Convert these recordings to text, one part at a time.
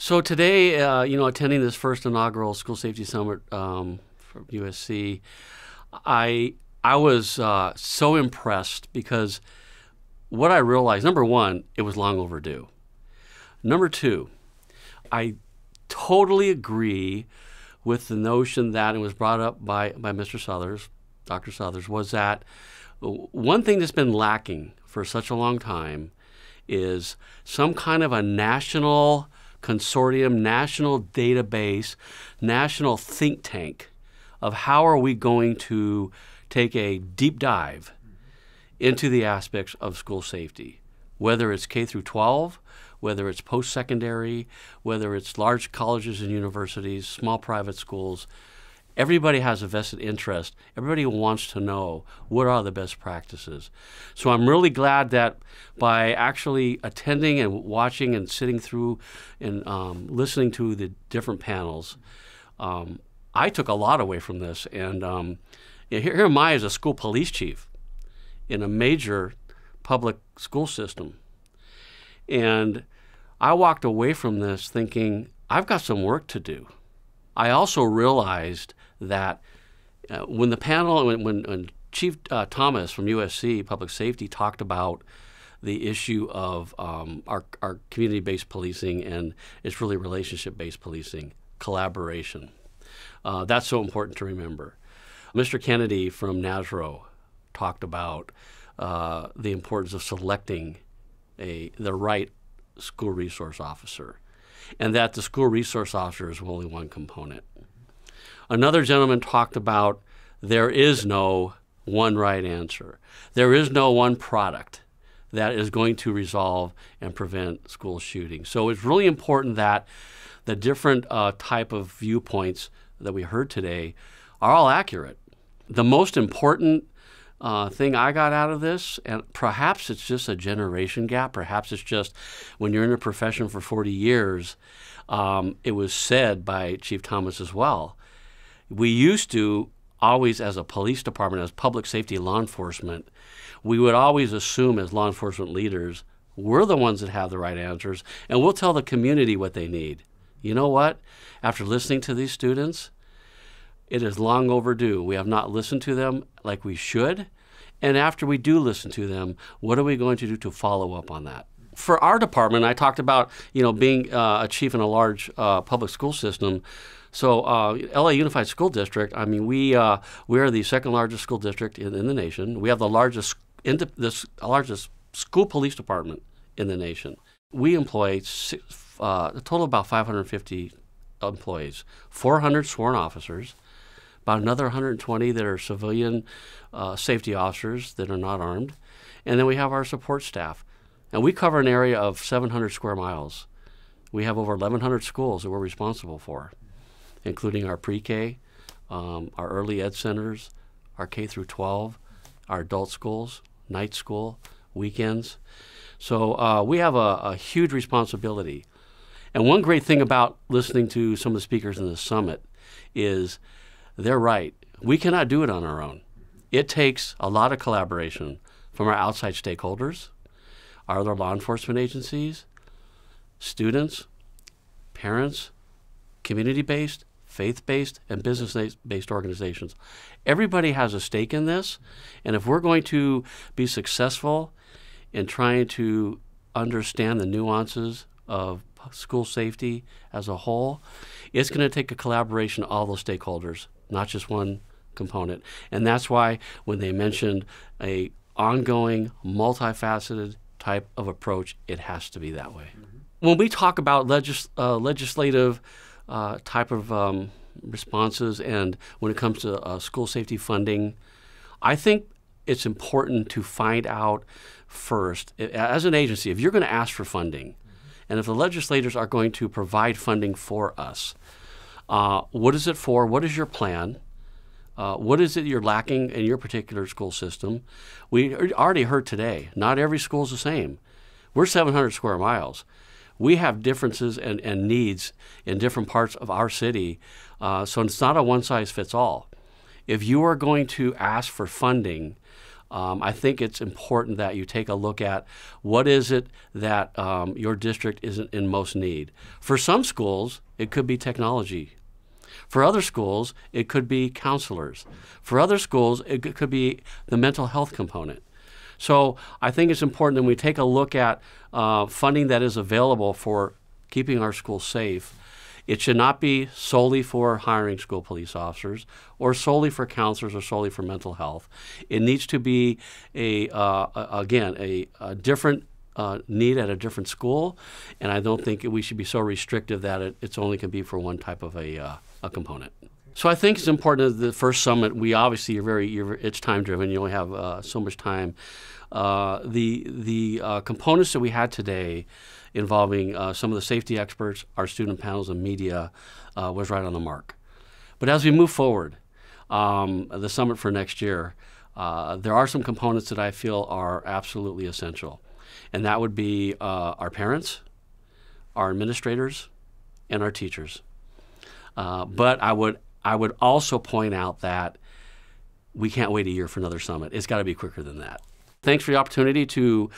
So today, attending this first inaugural School Safety Summit from USC, I was so impressed because what I realized, number one, it was long overdue. Number two, I totally agree with the notion that, and it was brought up by Mr. Southers, Dr. Southers, was that one thing that's been lacking for such a long time is some kind of a national consortium, national database, national think tank of how are we going to take a deep dive into the aspects of school safety, whether it's K through 12, whether it's post-secondary, whether it's large colleges and universities, small private schools. Everybody has a vested interest. Everybody wants to know what are the best practices. So I'm really glad that by actually attending and watching and sitting through and listening to the different panels, I took a lot away from this. And here am I as a school police chief in a major public school system. And I walked away from this thinking, I've got some work to do. I also realized that when the panel, when Chief Thomas from USC Public Safety talked about the issue of our community-based policing, and it's really relationship-based policing, collaboration. That's so important to remember. Mr. Kennedy from NASRO talked about the importance of selecting the right school resource officer, and that the school resource officer is only one component. Another gentleman talked about there is no one right answer. There is no one product that is going to resolve and prevent school shootings. So it's really important that the different type of viewpoints that we heard today are all accurate. The most important thing I got out of this, and perhaps it's just a generation gap, perhaps it's just when you're in a profession for 40 years, it was said by Chief Thomas as well. We used to always, as a police department, as public safety law enforcement, we would always assume as law enforcement leaders, we're the ones that have the right answers, and we'll tell the community what they need. You know what? After listening to these students, it is long overdue. We have not listened to them like we should. And after we do listen to them, what are we going to do to follow up on that? For our department, I talked about being a chief in a large public school system. So LA Unified School District, I mean, we are the second largest school district in the nation. We have the largest school police department in the nation. We employ a total of about 550 employees, 400 sworn officers, about another 120 that are civilian safety officers that are not armed. And then we have our support staff. And we cover an area of 700 square miles. We have over 1,100 schools that we're responsible for, including our pre-K, our early ed centers, our K through 12, our adult schools, night school, weekends. So we have a huge responsibility. And one great thing about listening to some of the speakers in the summit is they're right. We cannot do it on our own. It takes a lot of collaboration from our outside stakeholders, our other law enforcement agencies, students, parents, community-based, faith-based, and business-based organizations. Everybody has a stake in this, and if we're going to be successful in trying to understand the nuances of school safety as a whole, it's going to take a collaboration of all those stakeholders, not just one component. And that's why when they mentioned a ongoing, multifaceted type of approach, it has to be that way. Mm-hmm. When we talk about legislative type of responses, and when it comes to school safety funding, I think it's important to find out first, as an agency, if you're going to ask for funding, and if the legislators are going to provide funding for us, what is it for? What is your plan? What is it you're lacking in your particular school system? We already heard today, not every school is the same. We're 700 square miles. We have differences and needs in different parts of our city, so it's not a one-size-fits-all. If you are going to ask for funding, I think it's important that you take a look at what is it that your district isn't in most need. For some schools, it could be technology. For other schools, it could be counselors. For other schools, it could be the mental health component. So I think it's important that we take a look at funding that is available for keeping our schools safe. It should not be solely for hiring school police officers or solely for counselors or solely for mental health. It needs to be, again, a different need at a different school, and I don't think we should be so restrictive that it's only can be for one type of a component. So I think it's important that the first summit, we obviously it's time driven. You only have so much time. The components that we had today, involving some of the safety experts, our student panels, and media, was right on the mark. But as we move forward, the summit for next year, there are some components that I feel are absolutely essential, and that would be our parents, our administrators, and our teachers. But I would also point out that we can't wait a year for another summit. It's got to be quicker than that. Thanks for the opportunity to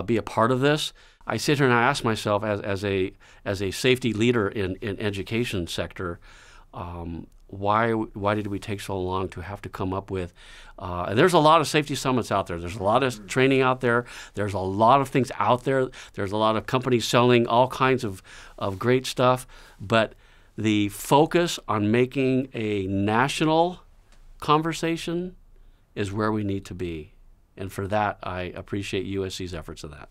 be a part of this. I sit here and I ask myself, as a safety leader in education sector, why did we take so long to have to come up with? And there's a lot of safety summits out there. There's a lot of training out there. There's a lot of things out there. There's a lot of companies selling all kinds of great stuff. But the focus on making a national conversation is where we need to be. And for that, I appreciate USC's efforts in that.